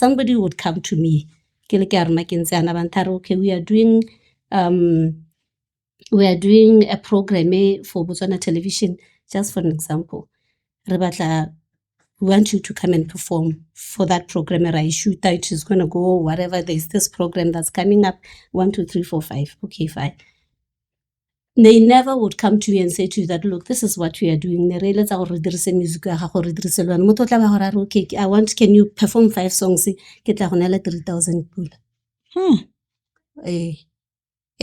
somebody would come to me, okay, we are doing a program for Botswana television, just for an example. We want you to come and perform for that program. I shoot that is going to go whatever. There's this program that's coming up, 1, 2, 3, 4, 5. Okay, fine. They never would come to you and say to you that, look, this is what we are doing. Okay, can you perform 5 songs? 3,000 pula.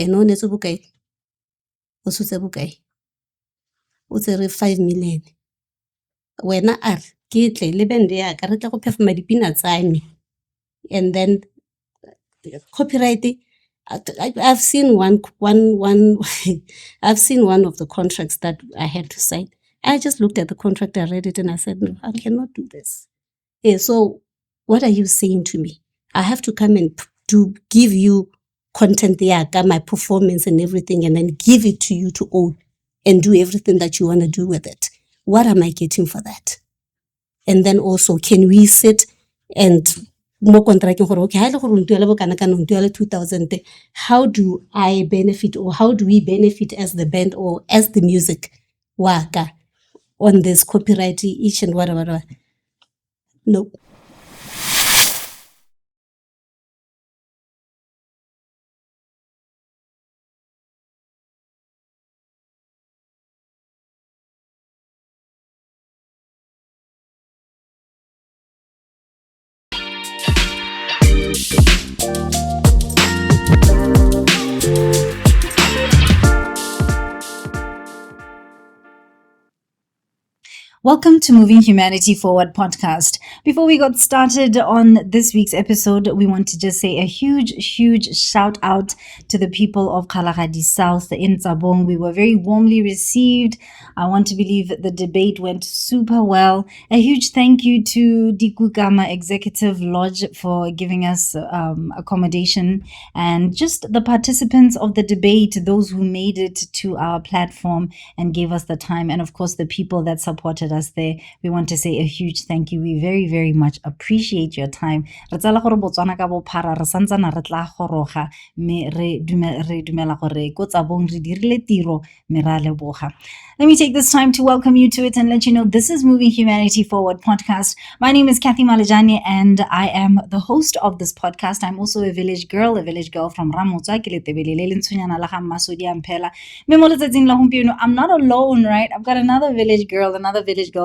No, netso bokae. O sutse bokae. O tsere 5 million. Wena are ke tle le band ya ka re tla go performa dipina tsa me. And then copyright, I've seen one I've seen one of the contracts that I had to sign. I just looked at the contract, I read it, and I said, no, I cannot do this. So what are you saying to me? I have to come and give you content there, my performance and everything, and then give it to you to own and do everything that you want to do with it. What am I getting for that? And then also, can we sit and more contracting for okay, 2,000. How do I benefit, or how do we benefit as the band or as the music waka on this copyright each and whatever? No. Welcome to Moving Humanity Forward podcast. Before we got started on this week's episode, we want to just say a huge shout out to the people of Kalahari South in Tsabong. We were very warmly received. I want to believe the debate went super well. A huge thank you to Dikukama Executive Lodge for giving us accommodation, and just the participants of the debate, those who made it to our platform and gave us the time, and of course the people that supported us there. We want to say a huge thank you. We very much appreciate your time. Re tsala gore Botswana ka bophara re santsana re tla goroga me re dumela gore ko Tsabong re dirile tiro me ra leboga. Let me take this time to welcome you to it and let you know this is Moving Humanity Forward podcast. My name is Cathy Malejane and I am the host of this podcast. I'm also a village girl from Ramotswa ke letebele le ntshonyana la ga Masodi a Mphela. Me mo letsatsing la gompieno, I'm not alone, right? I've got another village girl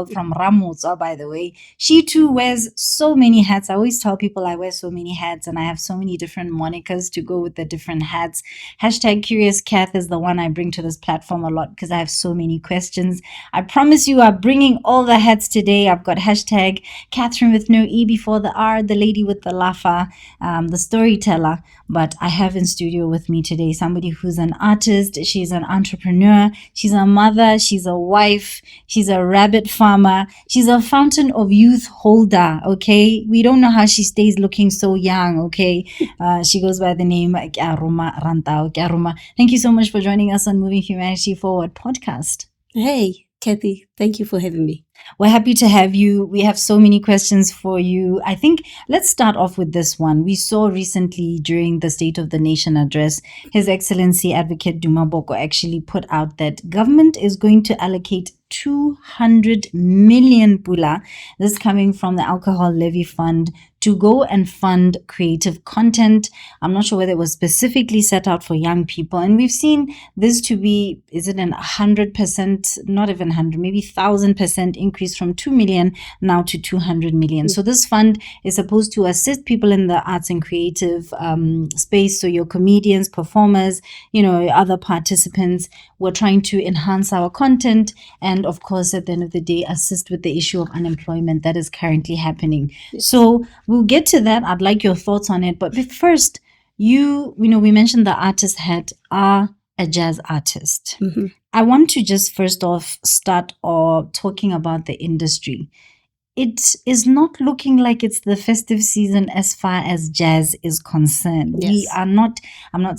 from Ramotswa, by the way. She too wears so many hats. I always tell people I wear so many hats and I have so many different monikers to go with the different hats. Hashtag Curious Cath is the one I bring to this platform a lot because I have so many questions. I promise you I'm bringing all the hats today. I've got hashtag Catherine with no E before the R, the lady with the laugher, the storyteller. But I have in studio with me today somebody who's an artist. She's an entrepreneur. She's a mother. She's a wife. She's a rabbit farmer. She's a fountain of youth holder. Okay. We don't know how she stays looking so young. Okay. She goes by the name Kearoma Rantao. Kearoma, thank you so much for joining us on Moving Humanity Forward podcast. Hey, Cathy, thank you for having me. We're happy to have you. We have so many questions for you. I think let's start off with this one. We saw recently during the State of the Nation address, His Excellency Advocate Duma Boko actually put out that government is going to allocate 200 million pula, this coming from the Alcohol Levy Fund, to go and fund creative content. I'm not sure whether it was specifically set out for young people. And we've seen this to be, is it an 100%, not even 100, maybe 1,000% increase from 2 million now to 200 million. So this fund is supposed to assist people in the arts and creative space. So your comedians, performers, other participants, we're trying to enhance our content and of course, at the end of the day, assist with the issue of unemployment that is currently happening. So we'll get to that. I'd like your thoughts on it. But first, we mentioned the artist hat are a jazz artist. Mm-hmm. I want to just first off start talking about the industry. It is not looking like it's the festive season as far as jazz is concerned. Yes. I'm not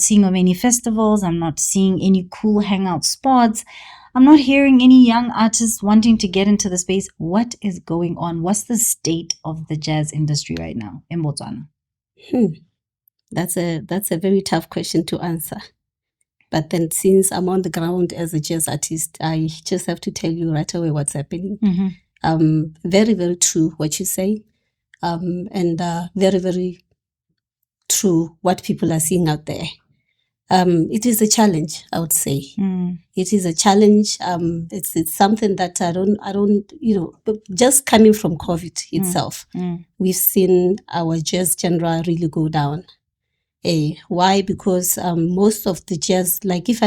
seeing many festivals. I'm not seeing any cool hangout spots. I'm not hearing any young artists wanting to get into the space. What is going on? What's the state of the jazz industry right now in Botswana? That's a very tough question to answer. But then since I'm on the ground as a jazz artist, I just have to tell you right away what's happening. Very, very true what you say. And very, very true what people are seeing out there. It is a challenge, I would say. It is a challenge. It's something that I don't, just coming from COVID itself, we've seen our jazz genre really go down. Why? Because most of the jazz, like if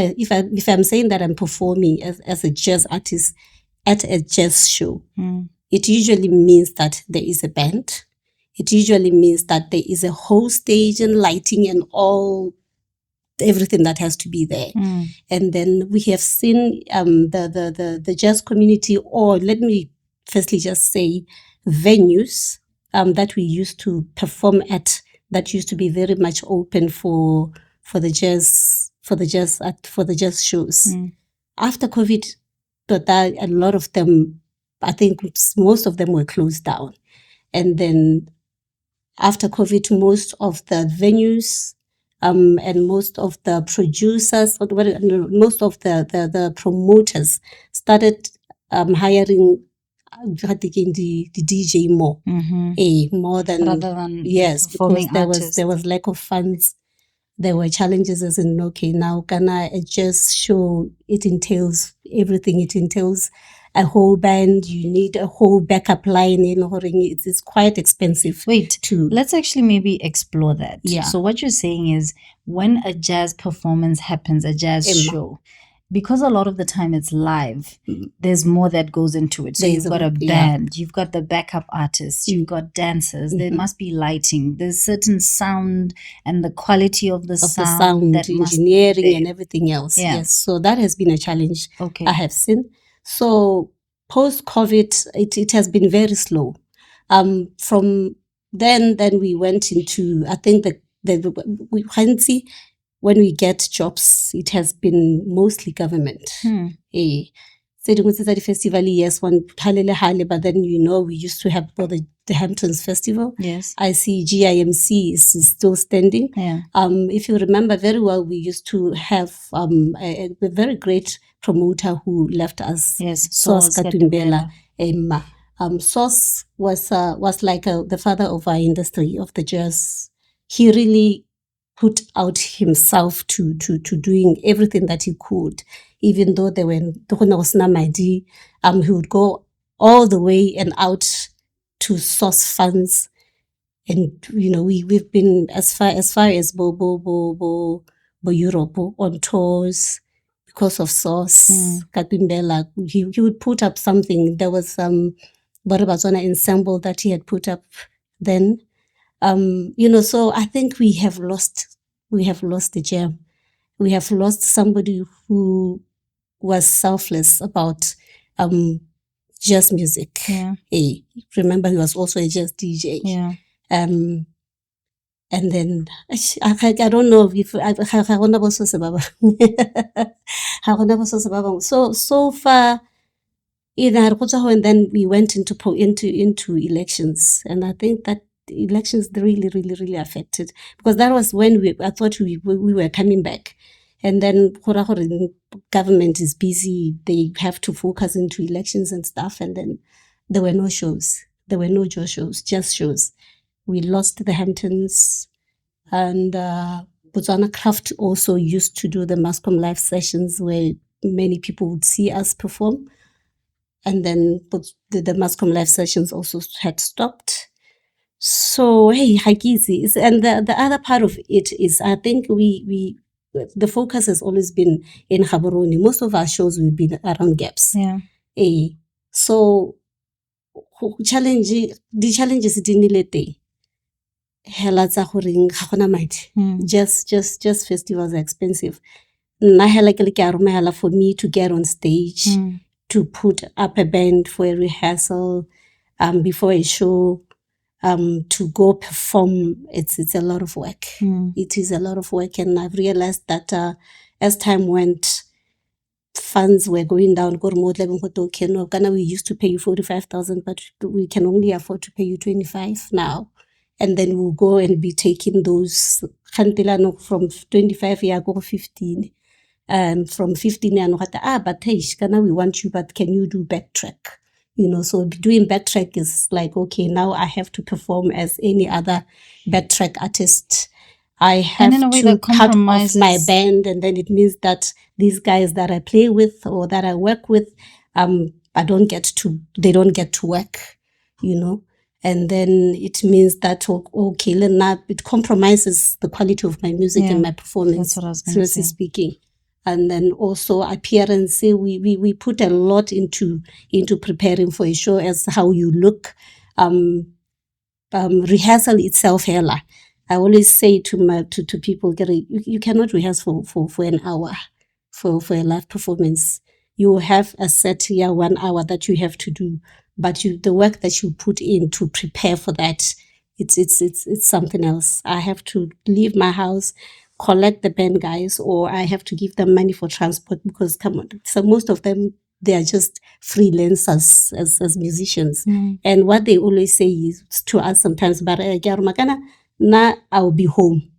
I'm saying that I'm performing as a jazz artist at a jazz show, it usually means that there is a band. It usually means that there is a whole stage and lighting and everything that has to be there. And then we have seen the jazz community, or let me firstly just say venues that we used to perform at, that used to be very much open for the jazz shows. After COVID, a lot of them, I think most of them were closed down. And then after COVID, most of the venues and most of the producers, most of the promoters started hiring the DJ more, more than, rather than yes, because performing there was lack of funds. There were challenges as in, okay, now Ghana, a jazz show, it entails everything. It entails a whole band. You need a whole backup line. It's quite expensive. Let's actually maybe explore that. Yeah. So what you're saying is, when a jazz performance happens, a jazz show, because a lot of the time it's live, there's more that goes into it. So you've got a band, you've got the backup artists, you've got dancers, there must be lighting, there's certain sound and the quality of the sound that engineering and everything else. Yes, so that has been a challenge I have seen. So post-COVID, it has been very slow. From then we went into, I think we can't see, when we get jobs, it has been mostly government. The festival, yes, one but then we used to have the Hamptons Festival. Yes. I see GIMC is still standing. If you remember very well, we used to have a very great promoter who left us. Yes, Sos Katumbela. Sos was like the father of our industry, of the jazz. He really put out himself to doing everything that he could, even though he would go all the way and out to source funds. And we've been as far as Europe on tours because of Source. Katumbela, he would put up something. There was Botswana ensemble that he had put up then. So I think we have lost the gem. We have lost somebody who was selfless about jazz music. Remember, he was also a jazz DJ. And then I don't know if so far. And then we went into elections, and I think that elections really affected, because that was when I thought we were coming back, and then government is busy, they have to focus into elections and stuff, and then there were no shows, just shows. We lost the Hamptons, and Botswana Craft also used to do the Mascom live sessions where many people would see us perform. And then the Mascom live sessions also had stopped. So, hey, Hakizi. And the other part of it is, I think the focus has always been in Gaborone. Most of our shows will be around gaps. So, the challenges didn't let they. Just festivals are expensive. For me to get on stage, to put up a band for a rehearsal, before a show, to go perform, it's a lot of work. It is a lot of work, and I've realized that as time went, funds were going down. We used to pay you 45,000, but we can only afford to pay you 25 now. And then we'll go and be taking those from 25 year go 15. And from 15 year but hey, we want you, but can you do backtrack? So doing backtrack is like, okay, now I have to perform as any other backtrack artist. I have to cut off my band, and then it means that these guys that I play with or that I work with, they don't get to work, and then it means that, okay, it compromises the quality of my music and my performance, that's what I was seriously speaking. And then also appearance, we put a lot into preparing for a show, as how you look, rehearsal itself. I always say to people, you cannot rehearse for an hour for a live performance. You have a set 1 hour that you have to do, but the work that you put in to prepare for that, it's something else. I have to leave my house, collect the band guys, or I have to give them money for transport, because come on, so most of them, they are just freelancers as musicians. And what they always say is to us sometimes, but now I'll be home,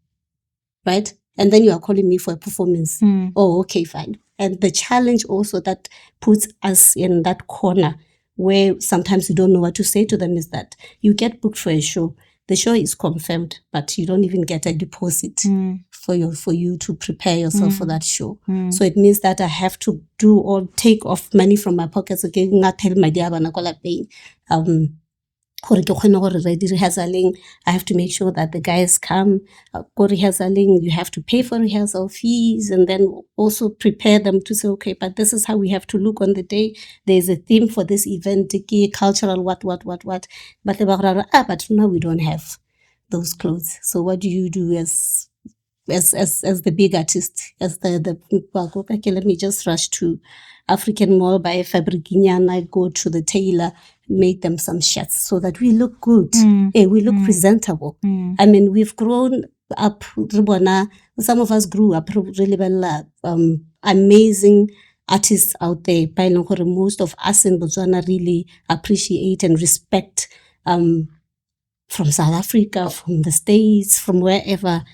right? And then you are calling me for a performance. Oh, okay, fine. And the challenge also that puts us in that corner where sometimes you don't know what to say to them is that you get booked for a show. The show is confirmed, but you don't even get a deposit for you to prepare yourself for that show. So it means that I have to take off money from my pockets. Okay, not tell my dear paying. Rehearsaling, I have to make sure that the guys come. Go rehearsaling, you have to pay for rehearsal fees, and then also prepare them to say, okay, but this is how we have to look on the day. There's a theme for this event, cultural, what. But now we don't have those clothes. So what do you do as the big artist, as okay, let me just rush to African Mall, buy a fabric, and I go to the tailor, make them some shirts so that we look good. We look presentable. I mean, we've grown up, some of us grew up really well, amazing artists out there. Most of us in Botswana really appreciate and respect from South Africa, from the States, from wherever.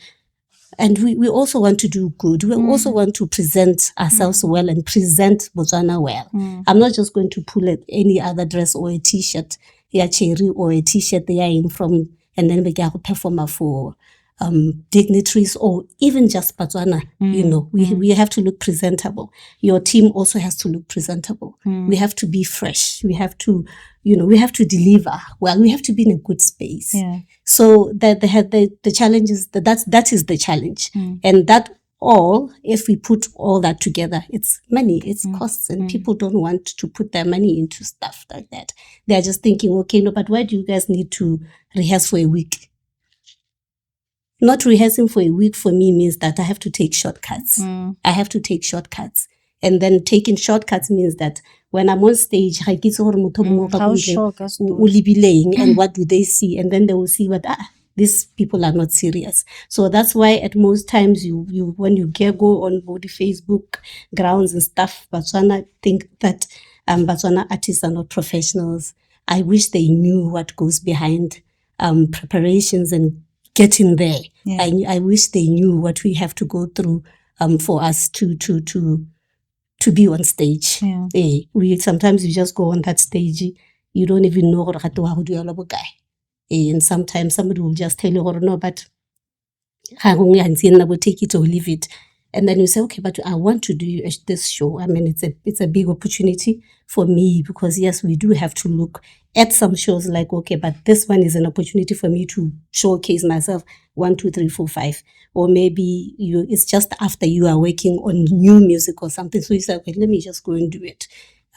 And we also want to do good. We also want to present ourselves well and present Botswana well. I'm not just going to pull any other dress or a t-shirt, cherry, or a t-shirt they are in from, and then we get a performer for dignitaries or even just Botswana. We have to look presentable. Your team also has to look presentable. We have to be fresh. We have to, we have to deliver well. We have to be in a good space. So that the challenge is that is the challenge, and that all, if we put all that together, it's money, it's costs, and people don't want to put their money into stuff like that. They are just thinking, okay, no, but why do you guys need to rehearse for a week? Not rehearsing for a week for me means that I have to take shortcuts. I have to take shortcuts. And then taking shortcuts means that when I'm on stage, and what do they see? And then they will see these people are not serious. So that's why at most times you when you go on the Facebook grounds and stuff, Botswana think that Botswana artists are not professionals. I wish they knew what goes behind preparations and getting there. I wish they knew what we have to go through for us to be on stage. We sometimes you just go on that stage, you don't even know and sometimes somebody will just tell you, no, but I will take it or leave it. And then you say, okay, but I want to do this show. I mean, it's a big opportunity for me, because yes, we do have to look at some shows like, okay, but this one is an opportunity for me to showcase myself 1, 2, 3, 4, 5. Or maybe it's just after you are working on new music or something. So you say, okay, let me just go and do it.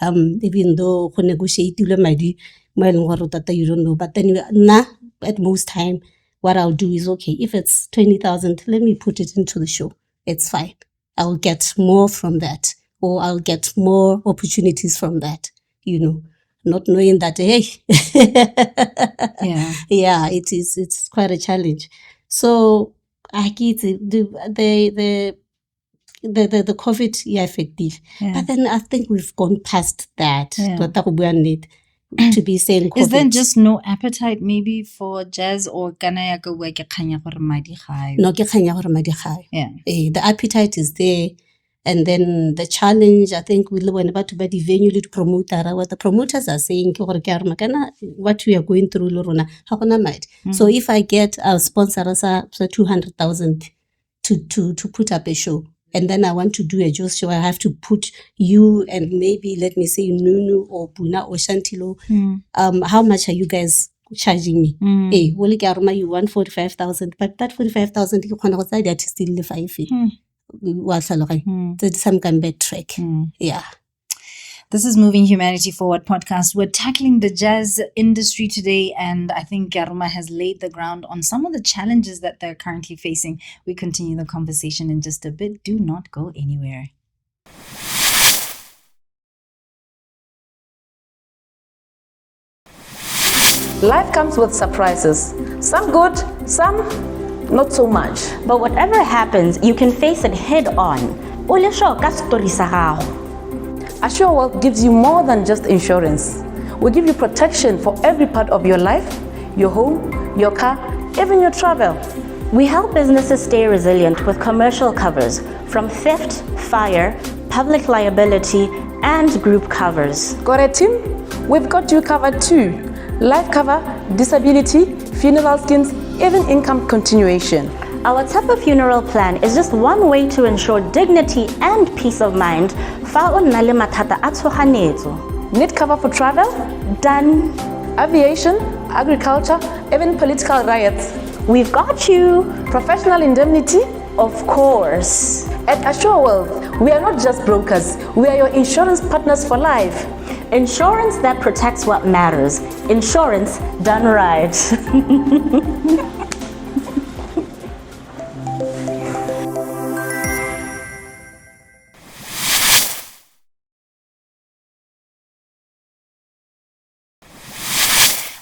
Even though negotiate you don't know, but then at most time, what I'll do is, okay, if it's 20,000, let me put it into the show. It's fine. I'll get more from that, or I'll get more opportunities from that, not knowing that, hey, it's quite a challenge. So I get the the COVID effective. Yeah. But then I think we've gone past that. Yeah. To be saying COVID. Is there just no appetite maybe for jazz, or kana ya ka bua ke kgang ya gore madi ga yo? No, ke kgang ya gore madi ga yo. Yeah. The appetite is there. And then the challenge, I think, we learn about the venue to promote what the promoters are saying, what we are going through, So if I get a sponsor, 200,000 to put up a show, and then I want to do a jazz show, I have to put you and maybe, let me say, Nunu or Puna or Shantilo. How much are you guys charging me? Hey, you want 45,000, but that 45,000 you can also that still the 5 fee. Some can backtrack. Yeah. This is Moving Humanity Forward podcast. We're tackling the jazz industry today, and I think Kearoma has laid the ground on some of the challenges that they're currently facing. We continue the conversation in just a bit. Do not go anywhere. Life comes with surprises. Some good, some not so much. But whatever happens, you can face it head on. Assure Wealth gives you more than just insurance. We give you protection for every part of your life, your home, your car, even your travel. We help businesses stay resilient with commercial covers from theft, fire, public liability, and group covers. Got a team? We've got you covered too. Life cover, disability, funeral schemes, even income continuation. Our type of funeral plan is just one way to ensure dignity and peace of mind. Need cover for travel? Done. Aviation, agriculture, even political riots. We've got you. Professional indemnity? Of course. At Assure Wealth, we are not just brokers, we are your insurance partners for life. Insurance that protects what matters. Insurance done right.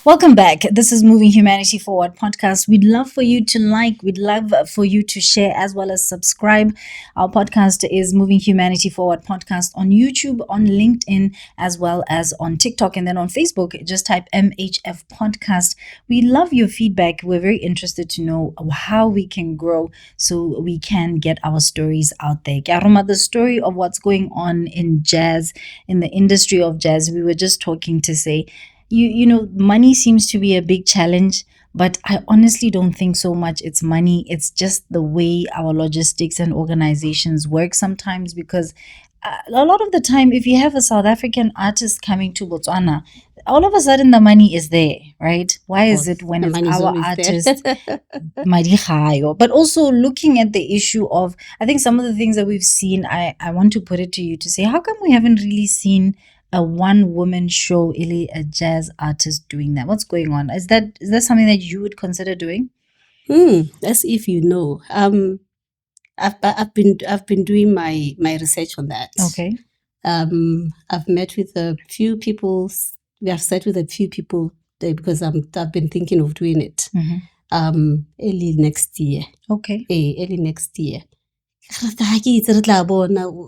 Welcome back. This is Moving Humanity Forward podcast. We'd love for you to like, we'd love for you to share, as well as subscribe. Our podcast is Moving Humanity Forward podcast on YouTube, on LinkedIn, as well as on TikTok, and then on Facebook. Just type MHF podcast. We love your feedback. We're very interested to know how we can grow so we can get our stories out there. Kearoma, the story of what's going on in jazz, in the industry of jazz, we were just talking to say, you know, money seems to be a big challenge, but I honestly don't think so much it's money. It's just the way our logistics and organizations work sometimes, because a lot of the time, if you have a South African artist coming to Botswana, all of a sudden the money is there, right? Why is it when it's our artist, madi gayo? But also looking at the issue of, I think some of the things that we've seen, I want to put it to you to say, how come we haven't really seen a one-woman show, a jazz artist doing that? What's going on? Is that something that you would consider doing? As if you know. I've been doing my research on that. Okay. I've met with a few people. We have sat with a few people there because I've been thinking of doing it. Early next year. Okay. Early next year.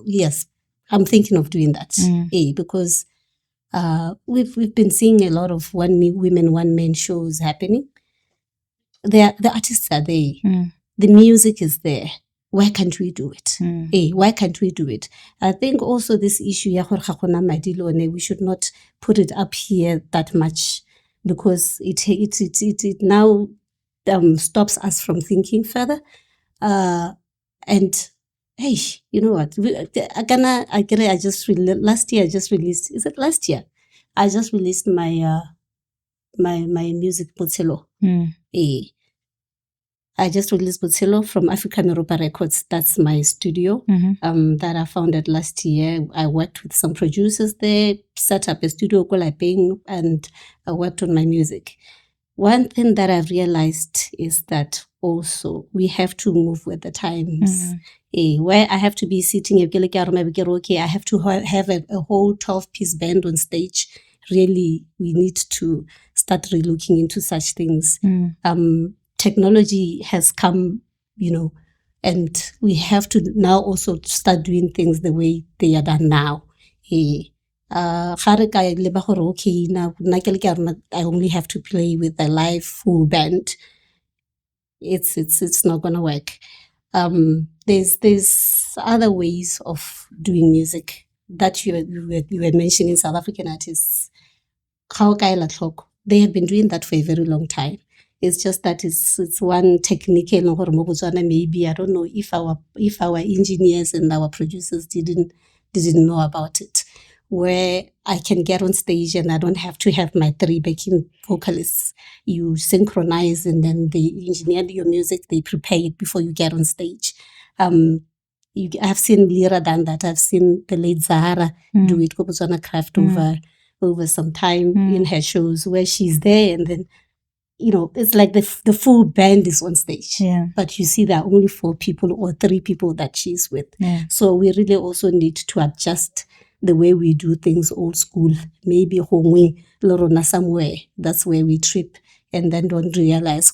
Yes, I'm thinking of doing that. Because we've been seeing a lot of women, one man shows happening. The artists are there. The music is there. Why can't we do it? Why can't we do it? I think also this issue, we should not put it up here that much, because it now stops us from thinking further. And hey, you know what? Last year I just released. Is it last year? I just released my music Botshelo. I just released Botshelo from African Europa Records. That's my studio that I founded last year. I worked with some producers there, set up a studio called and I worked on my music. One thing that I've realized is that also we have to move with the times. Where I have to be sitting, okay, I have to have a whole 12-piece band on stage. Really, we need to start relooking into such things. Technology has come, And we have to now also start doing things the way they are done now. Okay, now I only have to play with a live full band. It's not gonna work. There's other ways of doing music that you were mentioning, South African artists. They have been doing that for a very long time. It's just that it's one technique in Botswana. Maybe I don't know if our engineers and our producers didn't know about it. Where I can get on stage and I don't have to have my 3 backing vocalists. You synchronize and then they engineer your music. They prepare it before you get on stage. I've seen Lira done that. I've seen the late Zahara do it. Botswana Craft over some time in her shows where she's there and then it's like the full band is on stage. Yeah. But you see there are only 4 people or 3 people that she's with. Yeah. So we really also need to adjust the way we do things old school. Maybe Hongwe, Lorona somewhere. That's where we trip and then don't realize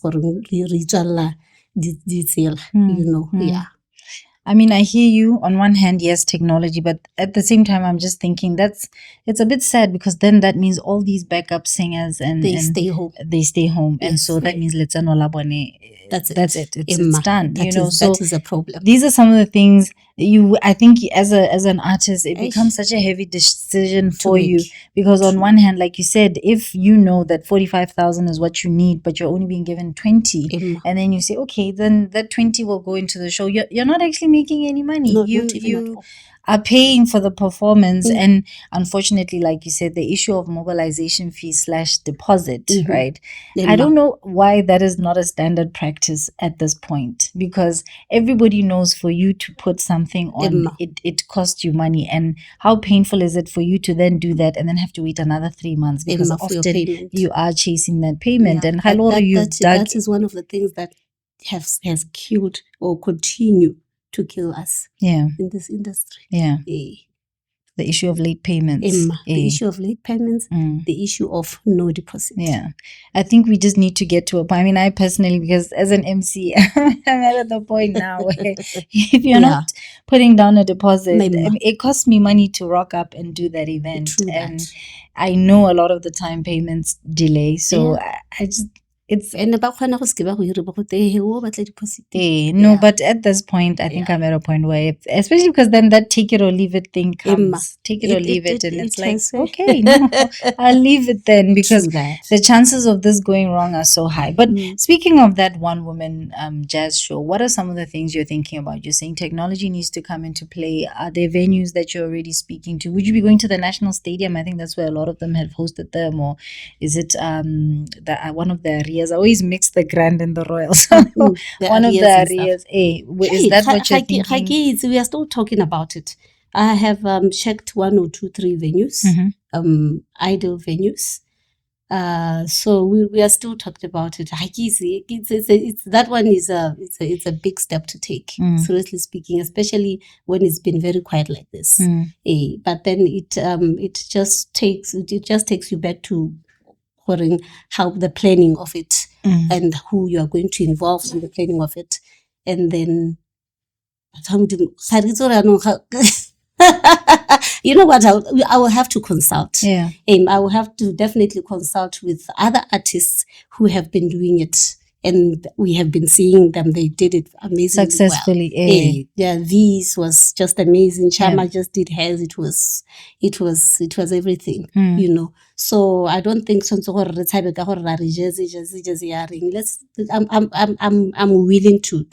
detail, yeah. I mean, I hear you. On one hand, yes, technology, but at the same time, I'm just thinking it's a bit sad because then that means all these backup singers and stay home. They stay home, and Yes, so that means That's it. It's done. So that is a problem. these are some of the things I think as an artist, it becomes such a heavy decision for you because on one hand, like you said, if you know that 45,000 is what you need, but you're only being given 20, and then you say, okay, then that 20 will go into the show. You're not actually making any money. No, not even at all. Are paying for the performance, and unfortunately, like you said, the issue of mobilization fee / deposit, right? I don't know why that is not a standard practice at this point, because everybody knows for you to put something on, it costs you money, and how painful is it for you to then do that and then have to wait another 3 months because often you are chasing that payment, and that is one of the things that has killed or continue to kill us in this industry. The issue of late payments. The issue of late payments, the issue of no deposit. Yeah. I think we just need to get to a point. I mean, I personally, because as an MC, I'm at the point now where if you're not putting down a deposit, it costs me money to rock up and do that event. And I know a lot of the time payments delay. So I just... no, but at this point, I think I'm at a point where, especially because then that take it or leave it thing comes. Take it or leave it, and it's like, okay, no, I'll leave it then, because the chances of this going wrong are so high. But speaking of that one woman jazz show, what are some of the things you're thinking about? You're saying technology needs to come into play. Are there venues that you're already speaking to? Would you be going to the National Stadium? I think that's where a lot of them have hosted them. Or is it one of the areas? I always mix the Grand and the Royal. So one of the areas. Is that what you're thinking? We are still talking about it. I have checked 1 or 2, 3 venues, idle venues. So we are still talking about it. That one is it's a big step to take, seriously speaking, especially when it's been very quiet like this. But then it just takes you back to how the planning of it and who you are going to involve in the planning of it, and then you know what, I will have to consult. I will have to definitely consult with other artists who have been doing it, and we have been seeing them. They did it amazingly successfully. Well. V's was just amazing. Chama just did hers. It was everything, So I don't think let's. I'm willing to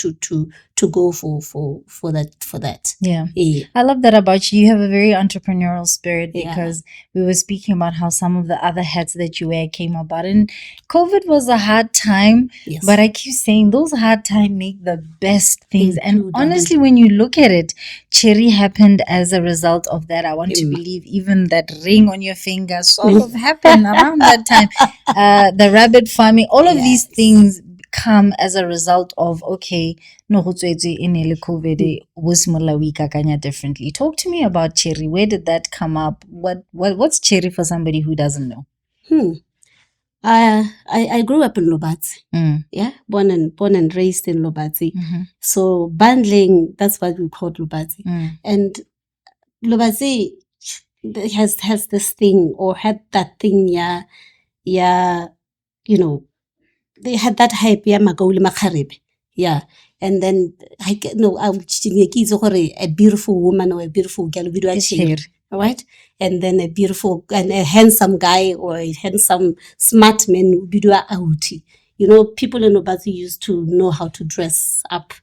go for that. Yeah. I love that about you. You have a very entrepreneurial spirit, because we were speaking about how some of the other hats that you wear came about, and COVID was a hard time. Yes. But I keep saying those hard times make the best things. And honestly, when you look at it, Cherry happened as a result of that. I want to believe even that ring on your finger sort of happened around that time. The rabbit farming, all of these things come as a result of, okay, no, COVID was differently. Talk to me about Cherry. Where did that come up? What's Cherry for somebody who doesn't know? I grew up in Lobatse. Yeah, born and raised in Lobatse. So bundling, that's what we call Lobatse. And Lobatse has this thing, or had that thing, yeah, you know, they had that hype, yeah, Magauli Makharebe. Yeah. And then I no, a beautiful woman or a beautiful girl, right? And then a beautiful and a handsome guy or a handsome smart man, bidua auti. You know, people in Lobatse used to know how to dress up.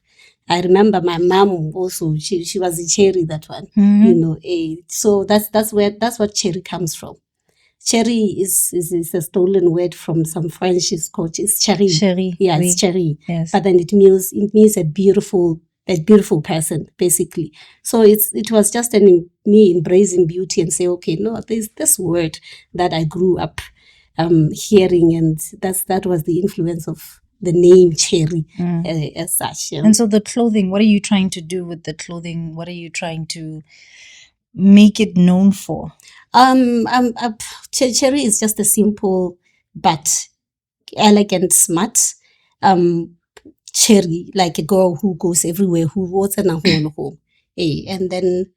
I remember my mom also, she was a cherry, that one, you know, so that's what cherry comes from. Cherry is a stolen word from some French. It's called cherry. Cherry. Yeah, it's cherry. Yes. But then it means a beautiful person, basically. So it was just me embracing beauty and say, okay, no, there's this word that I grew up hearing, and that was the influence of the name cherry as such. And so the clothing, what are you trying to do with the clothing? What are you trying to make it known for? Cherry is just a simple but elegant, smart cherry, like a girl who goes everywhere, who wants an home. And then,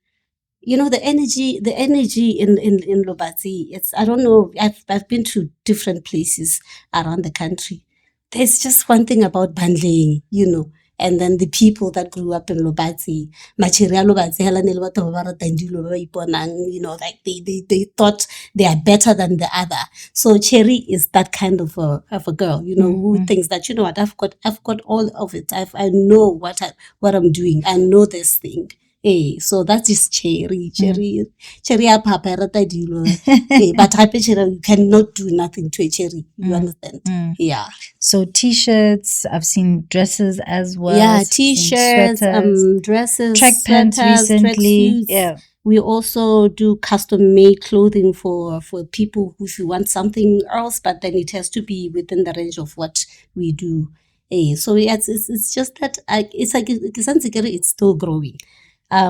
you know, the energy in Lobatse, it's, I don't know, I've been to different places around the country. There's just one thing about bundling, you know, and then the people that grew up in Lobatse, you know, like they thought they are better than the other. So Cherry is that kind of a girl, you know, who thinks that, you know what, I've got all of it. I know what I'm doing. I know this thing. So that is cherry ya papa e rata dilo. But happy cherry, you cannot do nothing to a cherry. You understand? Yeah. So t-shirts, I've seen dresses as well. Yeah, t-shirts, dresses, track pants recently. Tracksuits. Yeah. We also do custom-made clothing for people who want something else, but then it has to be within the range of what we do. So it's just that it's like it's still growing. I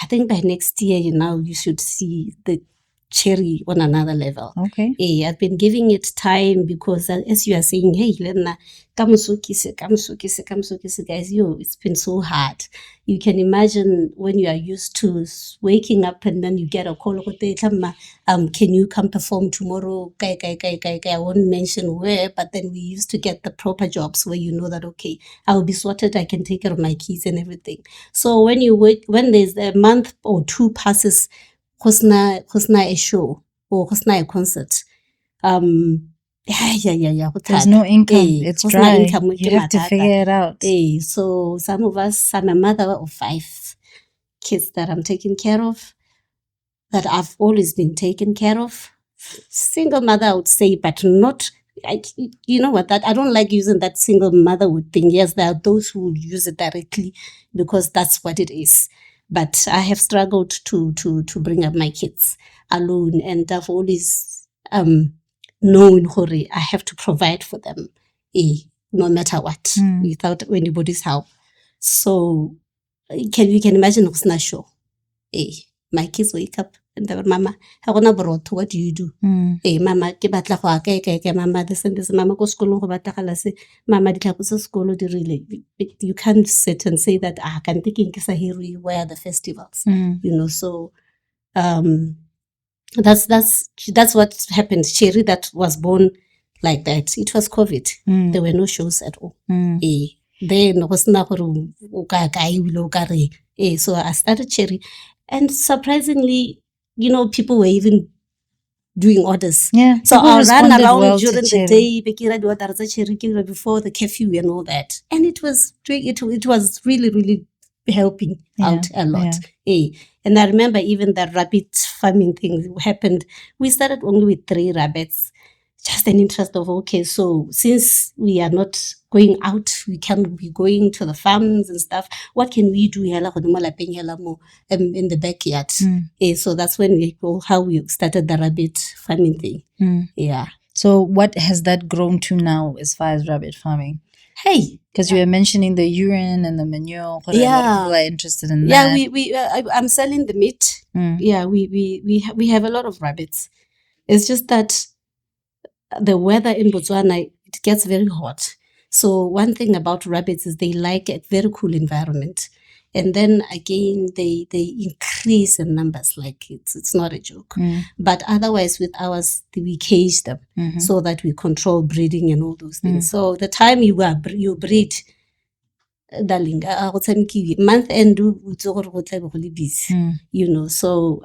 think by next year, you know, you should see the cherry on another level. Okay. I've been giving it time because as you are saying, hey, Lena, kamusukise, guys, it's been so hard. You can imagine when you are used to waking up and then you get a call, can you come perform tomorrow? I won't mention where, but then we used to get the proper jobs where you know that, okay, I'll be sorted, I can take care of my kids and everything. So when there's a month or two passes, kusna a show or kusna a concert, there's no income. It's dry. Income, you have to figure it out. So some of us, I'm a mother of 5 kids that I'm taking care of, that I've always been taken care of. Single mother, I would say, but not, you know what, that I don't like using that single motherhood thing. Yes, there are those who use it directly because that's what it is. But I have struggled to bring up my kids alone, and I've always known, Hori, I have to provide for them, no matter what, without anybody's help. So you can imagine what's not sure. My kids wake up and they're, Mama, what do you do? Mama, Mama, this and this, Mama, go school, Mama, you can't sit and say that I can take in Kisahiri, where are the festivals? You know, so that's what happened. Cherry that was born like that. It was COVID. There were no shows at all. Then was so I started Cherry, and surprisingly, you know, people were even doing orders. Yeah. So I'll run around well during the day, before the curfew and all that, and it was really helping out a lot. And I remember even the rabbit farming thing happened. We started only with 3 rabbits. Just an interest of, okay, so since we are not going out, we can't be going to the farms and stuff, what can we do in the backyard? So that's when how we started the rabbit farming thing. Yeah. So what has that grown to now as far as rabbit farming? Hey, because you were mentioning the urine and the manure. Yeah, a lot of people are interested in that. Yeah, I'm selling the meat. Yeah, we have a lot of rabbits. It's just that the weather in Botswana, it gets very hot. So one thing about rabbits is they like a very cool environment. And then again, they increase in numbers, like it's not a joke. But otherwise, with ours, we cage them so that we control breeding and all those things. So the time you breed, darling, month end, you know. So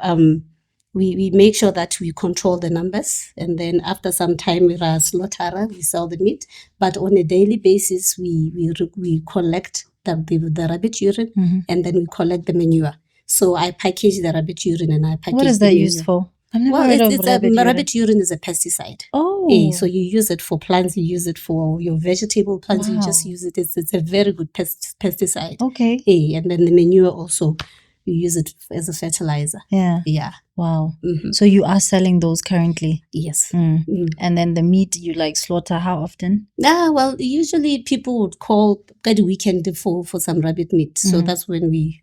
we make sure that we control the numbers, and then after some time we slaughter, we sell the meat. But on a daily basis, we collect the rabbit urine, and then we collect the manure. So I package the rabbit urine and I package. What is that used for? I've never heard of rabbit urine is a pesticide. Oh. So you use it for plants, you use it for your vegetable plants, you just use it. It's a very good pesticide. Okay. And then the manure also, you use it as a fertilizer. Yeah. Wow. So you are selling those currently? Yes. And then the meat you like slaughter how often? Well, usually people would call the weekend for some rabbit meat. So that's when we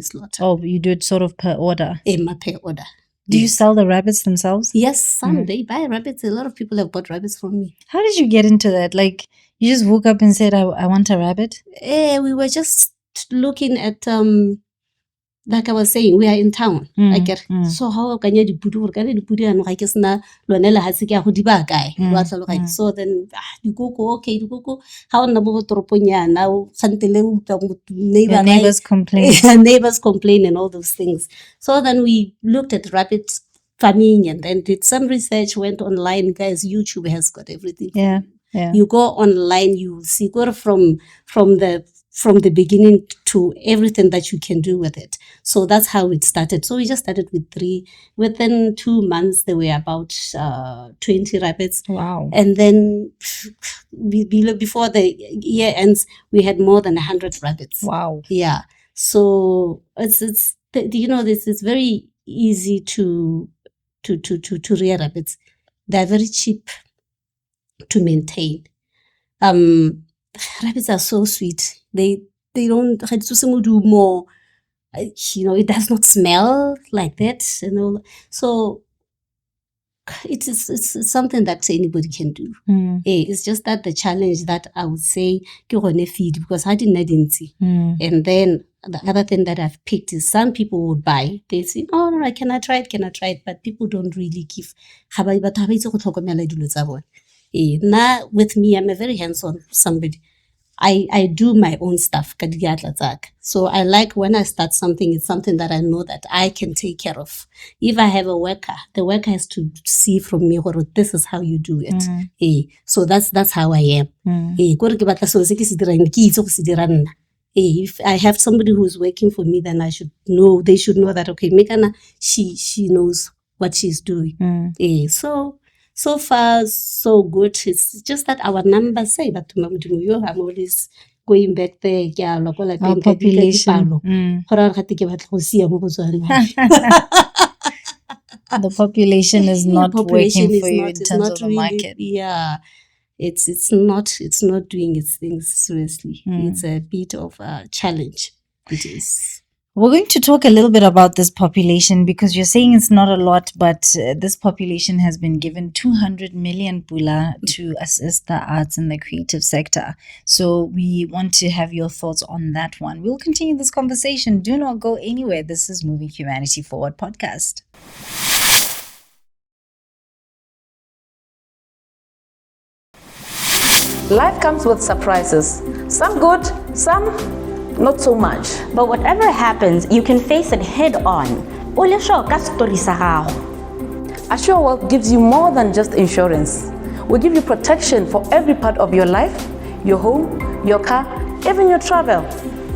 slaughter. Oh, you do it sort of per order? Per order. Do you sell the rabbits themselves? Yes, some they buy rabbits. A lot of people have bought rabbits from me. How did you get into that? Like, you just woke up and said, I want a rabbit? We were just looking at like I was saying, we are in town. I get so how can you put and like is na lonela hasika ho di ba kae wa tlhaloga. So then dikoko how na bo toroponyana o khantele neighbors complain. Neighbors complain and all those things. So then we looked at rabbit farming and then did some research, went online. Guys, YouTube has got everything. Yeah. You go online, you will see, go from the beginning to everything that you can do with it. So that's how it started. So we just started with 3. Within 2 months, there were about 20 rabbits. Wow. And then before the year ends, we had more than 100 rabbits. Wow. Yeah. So it's this is very easy to rear rabbits. They're very cheap to maintain. Rabbits are so sweet. They don't do more. It does not smell like that. So it's something that anybody can do. It's just that the challenge that I would say feed, because I didn't see. And then the other thing that I've picked is some people would buy. They say, "Oh, no, can I try it?" But people don't really give. Now with me, I'm a very hands-on somebody. I do my own stuff. So I like when I start something, it's something that I know that I can take care of. If I have a worker, the worker has to see from me, this is how you do it. So that's how I am. If I have somebody who's working for me, then they should know that, okay, Megana, she knows what she's doing. So far, so good. It's just that our numbers say that I'm always going back there. Our population. The population is not working for you in terms of the market. Yeah. It's not doing its things seriously. It's a bit of a challenge. It is. We're going to talk a little bit about this population, because you're saying it's not a lot, but this population has been given 200 million pula to assist the arts and the creative sector. So we want to have your thoughts on that one. We'll continue this conversation. Do not go anywhere. This is Moving Humanity Forward podcast. Life comes with surprises. Some good, some not so much. But whatever happens, you can face it head on. Assure Wealth gives you more than just insurance. We give you protection for every part of your life, your home, your car, even your travel.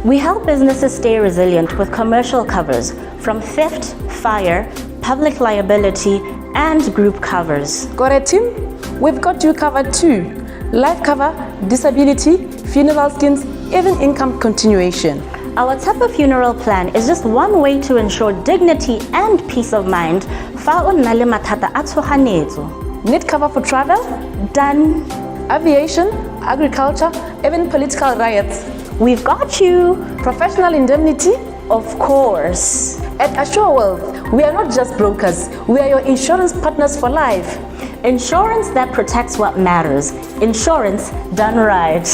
We help businesses stay resilient with commercial covers from theft, fire, public liability, and group covers. Got a team? We've got you covered too. Life cover, disability, funeral schemes, even income continuation. Our type of funeral plan is just one way to ensure dignity and peace of mind. Need cover for travel? Done. Aviation, agriculture, even political riots. We've got you. Professional indemnity? Of course. At Assure Wealth, we are not just brokers, we are your insurance partners for life. Insurance that protects what matters. Insurance done right.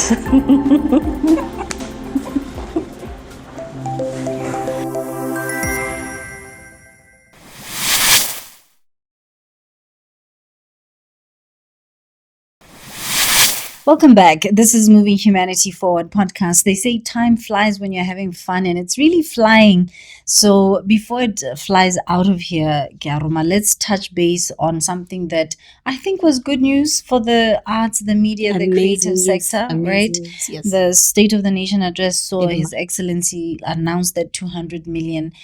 Welcome back. This is Moving Humanity Forward podcast. They say time flies when you're having fun, and it's really flying. So before it flies out of here, Kearoma, let's touch base on something that I think was good news for the arts, the media, the creative sector, right? Yes. The State of the Nation address saw His Excellency announce that 200 million.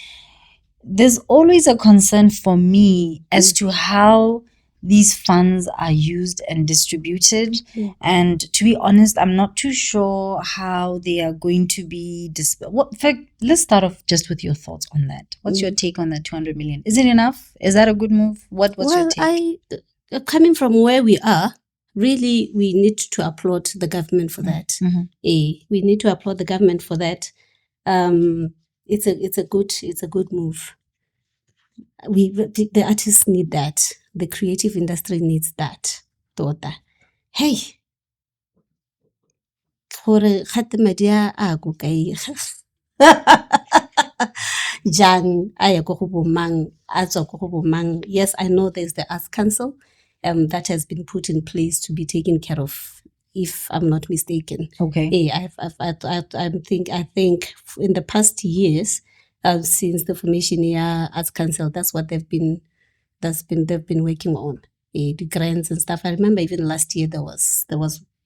There's always a concern for me as to how these funds are used and distributed. And to be honest, I'm not too sure how they are going to be in fact, let's start off just with your thoughts on that. What's your take on that 200 million? Is it enough? Is that a good move? What's your take? Coming from where we are, really, we need to applaud the government for that. We need to applaud the government for that. It's a good move. The artists need that. The creative industry needs that. Tota. Hey, gore gate madi a go kae jang a ya go go bomang a tswa go go bomang. Yes, I know there's the Arts Council that has been put in place to be taken care of, if I'm not mistaken. Okay. I think in the past years, since the formation of Arts Council, that's what they've been working on, the grants and stuff. I remember even last year there was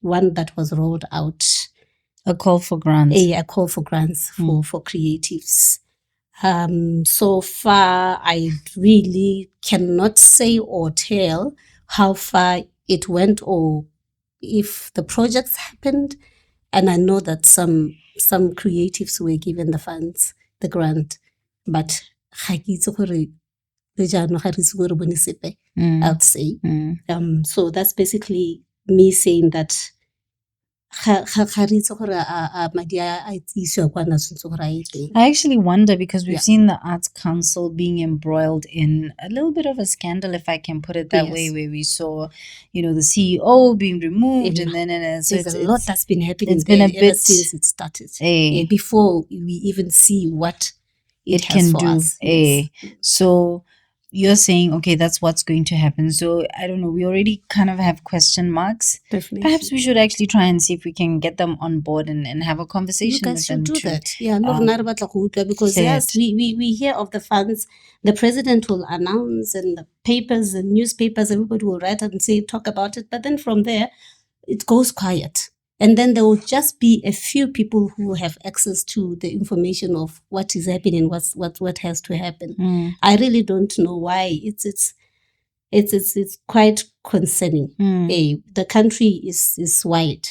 one that was rolled out, a call for grants. A call for grants for creatives. So far, I really cannot say or tell how far it went or if the projects happened. And I know that some creatives were given the funds, the grant, but I'd say. So that's basically me saying that I actually wonder, because we've seen the Arts Council being embroiled in a little bit of a scandal, if I can put it that way, where we saw, the CEO being removed, and then so there's a lot that's been happening. It's been a bit since it started. Before we even see what it can do. Us. Yes. So you're saying, okay, that's what's going to happen. So I don't know, we already kind of have question marks. Definitely. Perhaps we should actually try and see if we can get them on board and have a conversation with them do too. That. Yeah, because yes, we hear of the funds. The president will announce, and the papers and newspapers, everybody will write and talk about it. But then from there, it goes quiet. And then there will just be a few people who have access to the information of what is happening, what has to happen. I really don't know why. It's quite concerning. The country is wide.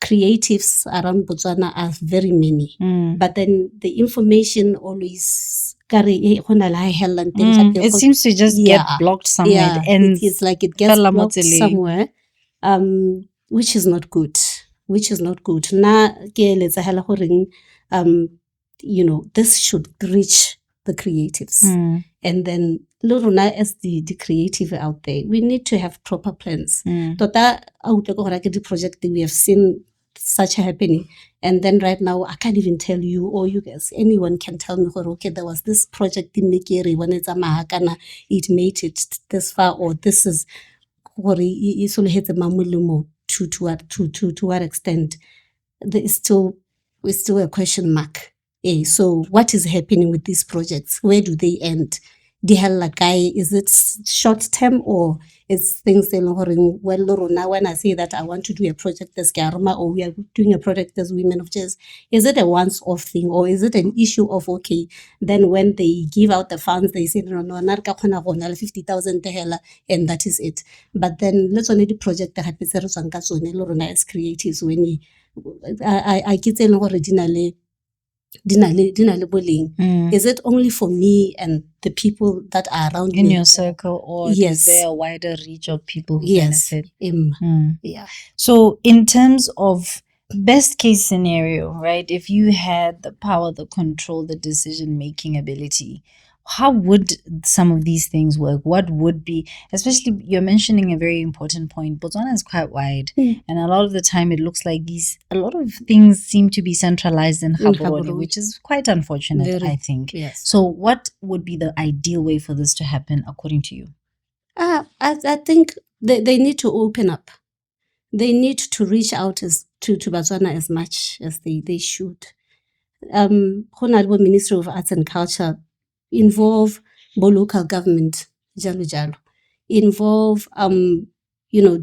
Creatives around Botswana are very many, but then the information always it seems to just get blocked somewhere. And it's like it gets blocked somewhere, which is not good. Na this should reach the creatives. And then Loruna, as the creative out there, we need to have proper plans. Tota the project that we have seen such happening, and then right now I can't even tell you, or you guys, anyone can tell me, okay, there was this project in Mikiri when it's a mahakana, it made it this far, or this is to what extent. There is still a question mark. So what is happening with these projects? Where do they end? Is it short term, or is things now when I say that I want to do a project as Kearoma, or we are doing a project as Women of Jazz, is it a once-off thing, or is it an issue of, okay, then when they give out the funds, they say, no, 50,000 and that is it. But then let's only do project that happens as creatives when I get originally. Is it only for me and the people that are around in me? your circle, or is there a wider reach of people who benefit? Yeah. So in terms of best case scenario, right, if you had the power, the control, the decision making ability, how would some of these things work? What would be, especially you're mentioning a very important point. Botswana is quite wide, and a lot of the time it looks like a lot of things seem to be centralized in Gaborone, which is quite unfortunate, I think. Yes. So what would be the ideal way for this to happen, according to you? I think they need to open up. They need to reach out to Botswana as much as they should. Honorable Ministry of Arts and Culture involve local government, jalo, involve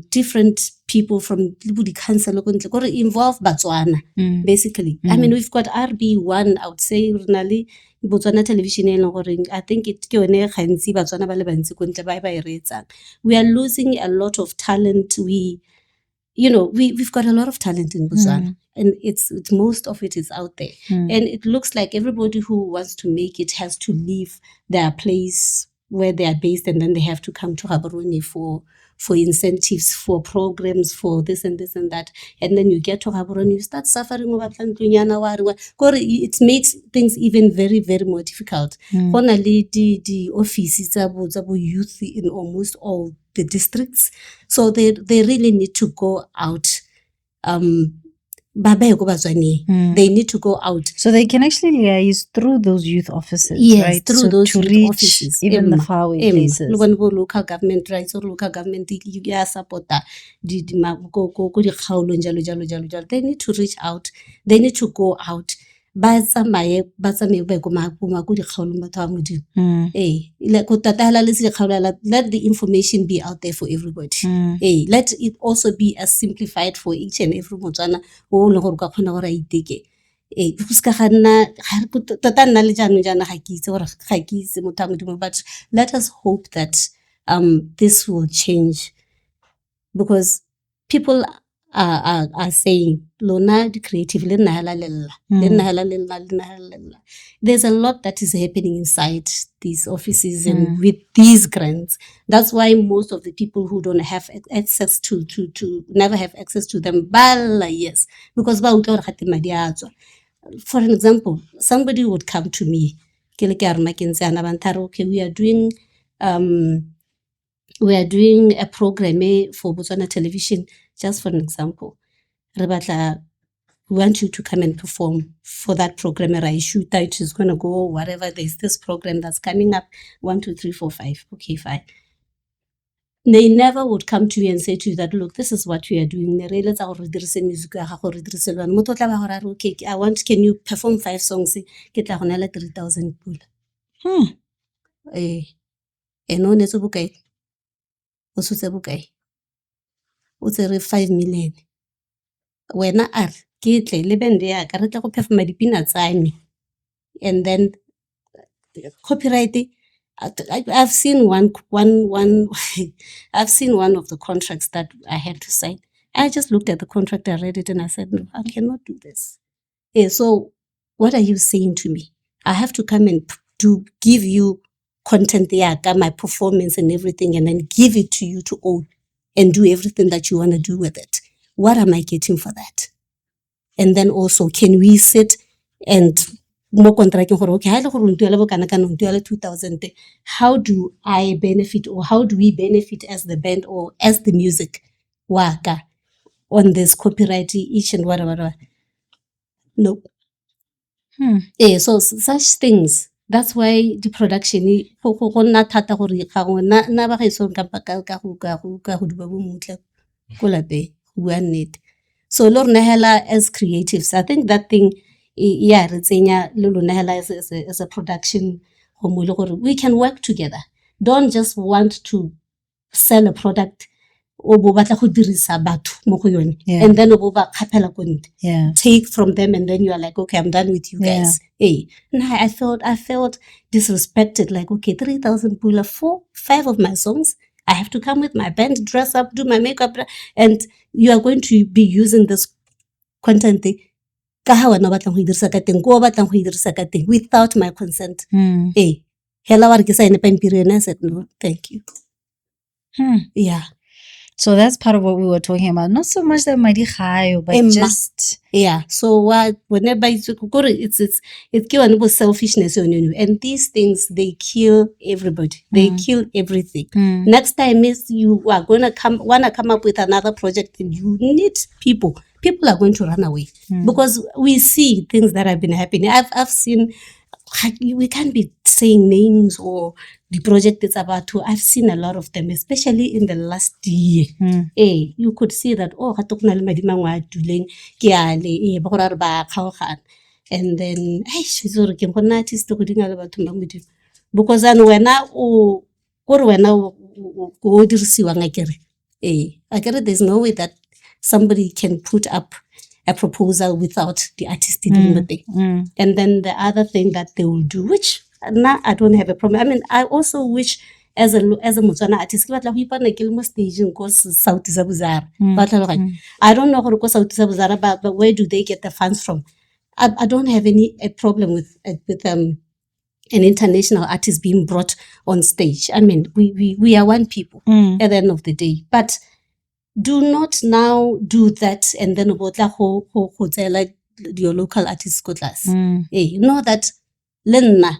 different people from the council, involve Botswana, basically. I mean, we've got RB1, I would say, really, Botswana television, I think we are losing a lot of talent. We've got a lot of talent in Botswana, and it's most of it is out there. And it looks like everybody who wants to make it has to leave their place where they are based, and then they have to come to Gaborone for incentives, for programs, for this and this and that. And then you get to Gaborone, you start suffering over it makes things even very, very more difficult. Only the offices of youth in almost all the districts. So they really need to go out. They need to go out. So they can actually liaise through those youth offices, yes, right? Through so those to youth reach offices. Even the faraway places. Local government, right? Or local government, you support that. They need to reach out. They need to go out. Let the information be out there for everybody. Let it also be as simplified for each and every Botswana. But let us hope that this will change, because people are saying Lona the creative. There's a lot that is happening inside these offices and with these grants. That's why most of the people who don't have access to never have access to them, yes, because for an example, somebody would come to me, okay, we are doing a program for Botswana television, just for an example. We want you to come and perform for that program. I shoot that is going to go whatever. There's this program that's coming up, 1, 2, 3, 4, 5. Okay, fine. They never would come to you and say to you that, look, this is what we are doing. Okay, can you perform 5 songs? 3,000 pula. And on it's okay. What's 5 million? When I get lebende ya ka re tla go performa dipina tsa me, and then copyright. I've seen one I've seen one of the contracts that I had to sign. I just looked at the contract, I read it, and I said, no, I cannot do this. So what are you saying to me? I have to come and give you content there, my performance and everything, and then give it to you to own and do everything that you want to do with it. What am I getting for that? And then also, can we sit and more contracting for okay, 2,000? How do I benefit, or how do we benefit as the band or as the music waka on this copyright each and whatever? Nope. So such things. That's why the production so Lord Nehela as creatives, I think that thing as a production, we can work together. Don't just want to sell a product and then take from them, and then you are like, okay, I'm done with you guys. And I felt disrespected, like, okay, 3,000 pula for 5 of my songs. I have to come with my band, dress up, do my makeup, and you are going to be using this content without my consent. I said, no, thank you. Yeah. So that's part of what we were talking about. Not so much that Madi Khayo, but Emma. just Yeah. So whenever it's kill selfishness on you, and these things they kill everybody. They kill everything. Next time is you are wanna come up with another project, and you need people. People are going to run away because we see things that have been happening. I've seen. We can't be saying names or the project it's about to. I've seen a lot of them, especially in the last year. You could see that, and then because there's no way that somebody can put up a proposal without the artist doing the thing. And then the other thing that they will do, which now I don't have a problem. I mean, I also wish as a Botswana artist, I don't know how to go South, but where do they get the funds from? I don't have a problem with an international artist being brought on stage. I mean, we are one people at the end of the day, but do not now do that and then like your local artist go class. You know that Lenna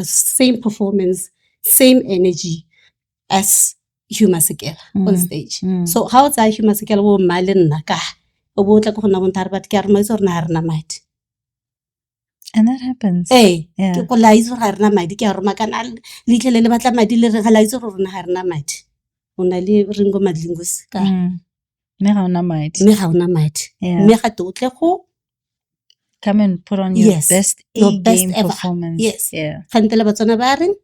same performance, same energy as Hugh Masekela on stage. So how's that Hugh Masekela wo malenna ka obotla go na bontare bat ke arma isor na harna madi. And that happens. Ke go la isor harna madi ke arma kana litlele le batla madi le re ga la isor rona harna madi. Una le ringo madlingos ka me ga ona madi me ga to tle go come and put on your best game ever performance. Khantela Botswana ba reng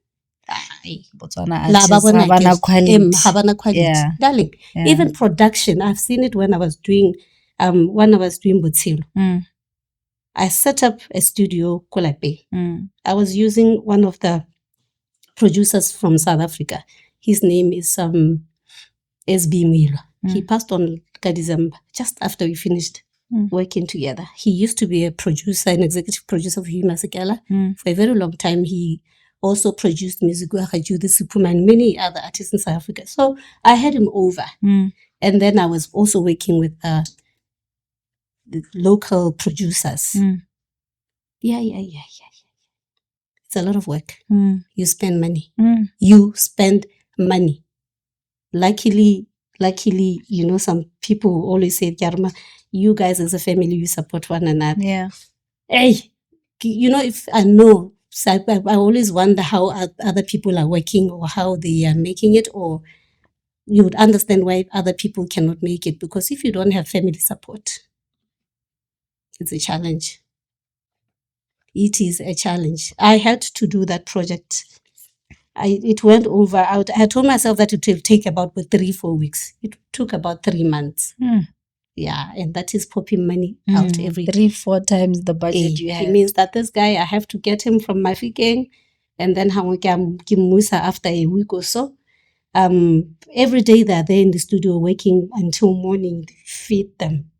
Botswana artists have a quality. Darling, even production, I've seen it when I was doing Botshelo. I set up a studio Kolape. I was using one of the producers from South Africa. His name is SB Milo. He passed on December just after we finished working together. He used to be a producer, an executive producer of Hugh Masekela. For a very long time, he also produced music the Superman, many other artists in South Africa. So I had him over. And then I was also working with the local producers. It's a lot of work. You spend money. You spend money. Luckily, you know, some people always say, Kearoma, you guys as a family, you support one another. Hey, you know, if I know, so I always wonder how other people are working or how they are making it, or you would understand why other people cannot make it. Because if you don't have family support, it's a challenge. It is a challenge. I had to do that project. It went over. I told myself that it will take about 3-4 weeks. It took about 3 months. Yeah, and that is popping money out every 3-4 times the budget you have. It means that this guy, I have to get him from my Mafikeng, and then Musa after a week or so. Every day they're there in the studio working until morning, feed them.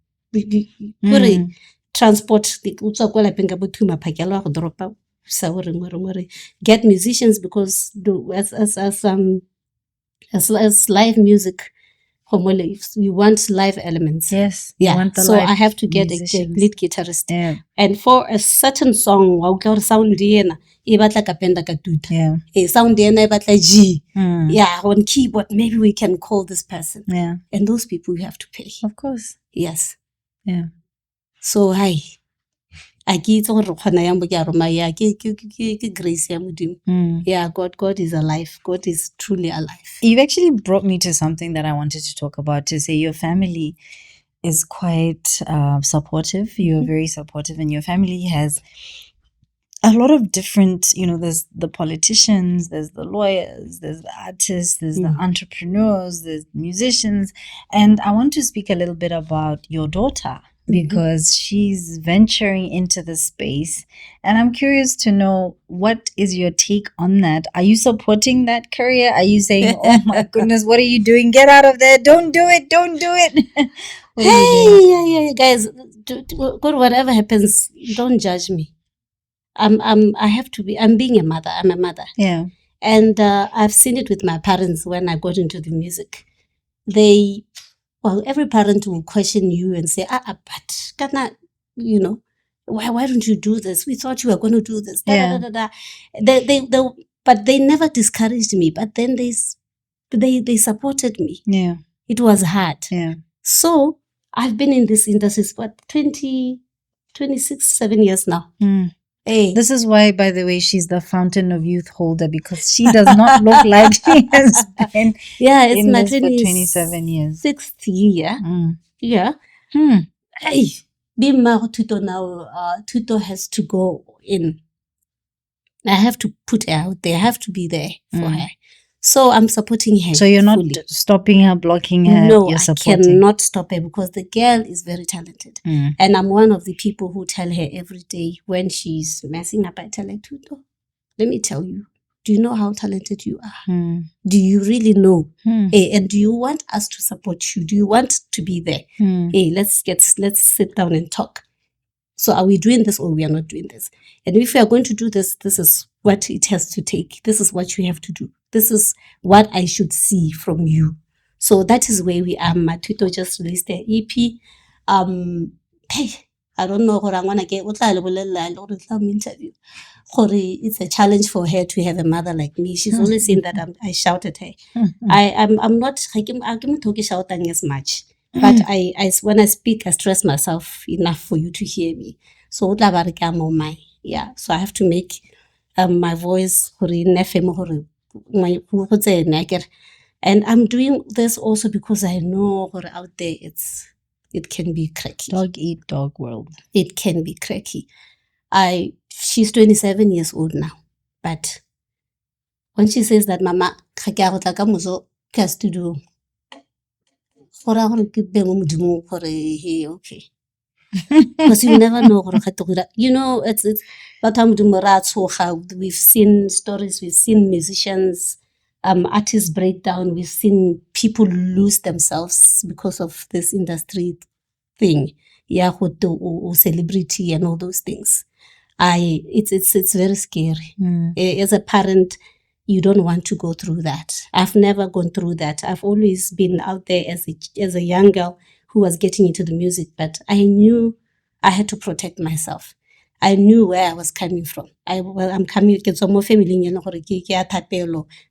Transport get musicians, because as live music, you want live elements. So I have to get a lead guitarist. And for a certain song, sound G. On keyboard, maybe we can call this person. And those people you have to pay. Of course. Yes. So hi. God is alive. God is truly alive. You've actually brought me to something that I wanted to talk about, to say your family is quite supportive. You're very supportive, and your family has a lot of different, you know, there's the politicians, there's the lawyers, there's the artists, there's the entrepreneurs, there's musicians. And I want to speak a little bit about your daughter, because she's venturing into the space. And I'm curious to know, what is your take on that? Are you supporting that career? Are you saying, oh my goodness, what are you doing? Get out of there. Don't do it. Don't do it. Hey, guys, whatever happens, don't judge me. I'm being a mother. I'm a mother. And I've seen it with my parents when I got into the music. every parent will question you and say, but Kana, why don't you do this? We thought you were going to do this. Yeah. But they never discouraged me. But then they supported me. Yeah. It was hard. Yeah. So I've been in this industry for 7 years now. Hey. This is why, by the way, she's the fountain of youth holder, because she does not look like she has been it's in my this for 27 years. 6th year. Yeah. Hey, Bima Tuto now, Tuto has to go in. I have to put her out there. I have to be there for her. So I'm supporting her. So you're not fully. stopping her, blocking her, No, you're I supporting. cannot stop her because the girl is very talented. And I'm one of the people who tell her every day when she's messing up, I tell her, Tuto, let me tell you, do you know how talented you are? Do you really know? And do you want us to support you? Do you want to be there? Let's sit down and talk. So are we doing this or we are not doing this? And if we are going to do this, this is what it has to take. This is what you have to do. This is what I should see from you. So that is where we are. Matuto just released their EP. Hey, I don't know what I'm gonna get. Interview. It's a challenge for her to have a mother like me. She's always seen that I shout at her. I'm not shouting as much. But I when I speak, I stress myself enough for you to hear me. So so I have to make my voice and I'm doing this also because I know out there it can be cracky. Dog eat dog world. It can be cracky. She's 27 years old now, but when she says that Mama has to do okay. Because you never know. It's we've seen stories, we've seen musicians, artists break down, we've seen people lose themselves because of this industry thing. Or celebrity and all those things. It's very scary. As a parent, you don't want to go through that. I've never gone through that. I've always been out there as a young girl who was getting into the music, but I knew I had to protect myself. I knew where I was coming from. I'm coming to some family.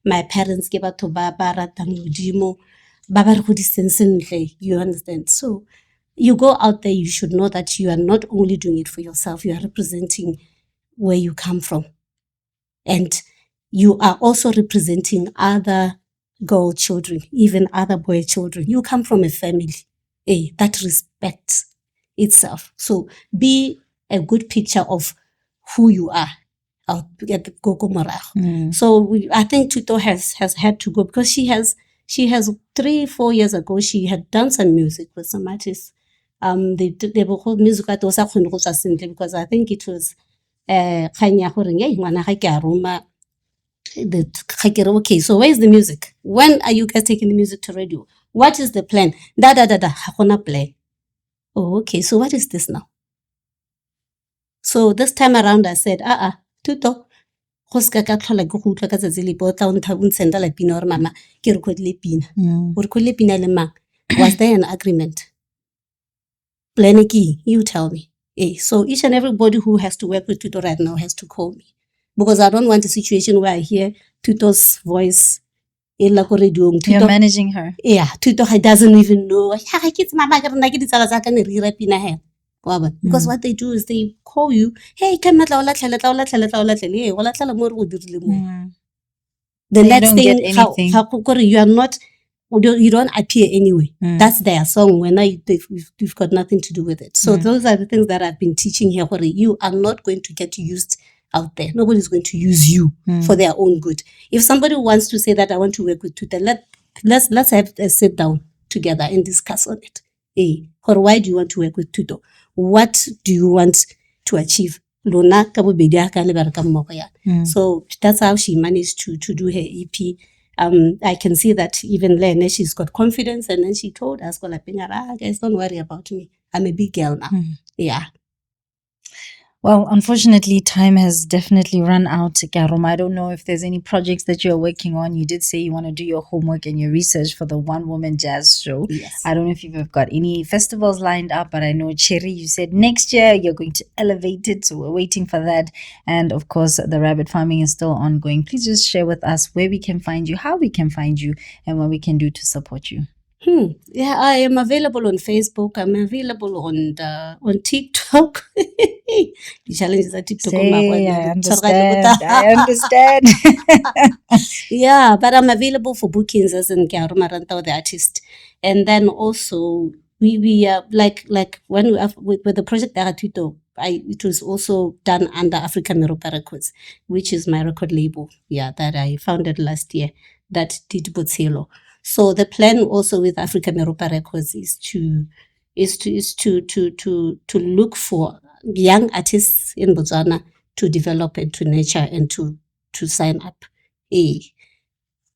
My parents gave up to you understand? So you go out there, you should know that you are not only doing it for yourself, you are representing where you come from. And you are also representing other girl children, even other boy children. You come from a family that respects itself. So be a good picture of who you are. I'll get the Gogo. So I think Tuto has had to go because she has 3-4 years ago, she had done some music with some artists. They were called music because I think it was okay, so where's the music? When are you guys taking the music to radio? What is the plan? Plan. Oh, okay, so what is this now? So this time around I said, Tuto, was there an agreement? Planeki, you tell me. So each and everybody who has to work with Tuto right now has to call me. Because I don't want a situation where I hear Tuto's voice. You're managing her. Yeah, Tuto doesn't even know. Because what they do is they call you, hey, come the next thing, you are not, you don't appear anyway. That's their song. When you've got nothing to do with it. So those are the things that I've been teaching here. You are not going to get used out there. Nobody's going to use you for their own good. If somebody wants to say that I want to work with Tuto, let's have a sit down together and discuss on it. Or why do you want to work with Tuto? What do you want to achieve? So that's how she managed to do her EP. I can see that even Lene, she's got confidence, and then she told us, guys, don't worry about me. I'm a big girl now. Yeah. Well, unfortunately, time has definitely run out, Kearoma. I don't know if there's any projects that you're working on. You did say you want to do your homework and your research for the One Woman Jazz Show. Yes. I don't know if you've got any festivals lined up, but I know, Cherry, you said next year you're going to elevate it. So we're waiting for that. And of course, the rabbit farming is still ongoing. Please just share with us where we can find you, how we can find you, and what we can do to support you. Yeah, I am available on Facebook. I'm available on TikTok. The challenges at TikTok. Say, I understand. I understand. Yeah, but I'm available for bookings as in Kearoma Rantao, the artist. And then also we are like when we have with the project Aratito, it was also done under Africa Meropa Records, which is my record label. Yeah, that I founded last year that did Botswana. So the plan also with Africa Meropa Records is to look for young artists in Botswana to develop and to nurture and to sign up.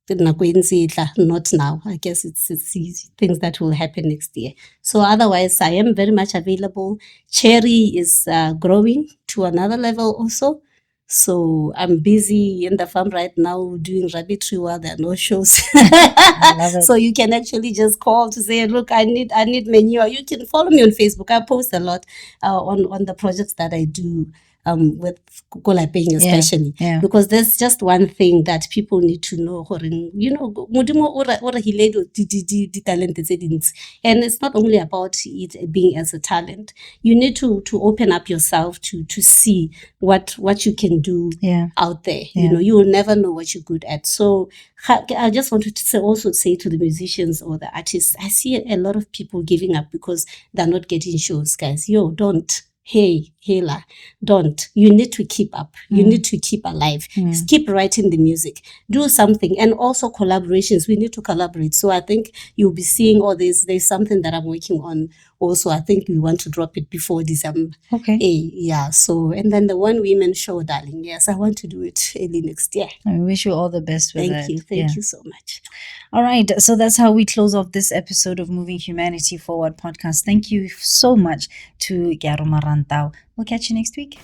Not now. I guess it's easy. Things that will happen next year. So otherwise, I am very much available. Cherry is growing to another level also. So I'm busy in the farm right now doing rabbitry while there are no shows. I love it. So you can actually just call to say, look, I need manure. You can follow me on Facebook. I post a lot on the projects that I do with Kukolapeng especially. Yeah. Because there's just one thing that people need to know. You know, Modimo ora hilelo di talent tse dintsi. And it's not only about it being as a talent. You need to open up yourself to see what you can do out there. You know, you will never know what you're good at. So I just wanted to also say to the musicians or the artists, I see a lot of people giving up because they're not getting shows, guys. Don't. Hey, Hela, don't. You need to keep up. You need to keep alive. Keep writing the music. Do something. And also collaborations. We need to collaborate. So I think you'll be seeing there's something that I'm working on also. I think we want to drop it before December. Okay. Yeah. So, and then the One Women Show, darling. Yes, I want to do it early next year. I wish you all the best with that. Thank you so much. All right, so that's how we close off this episode of Moving Humanity Forward podcast. Thank you so much to Kearoma Rantao. We'll catch you next week.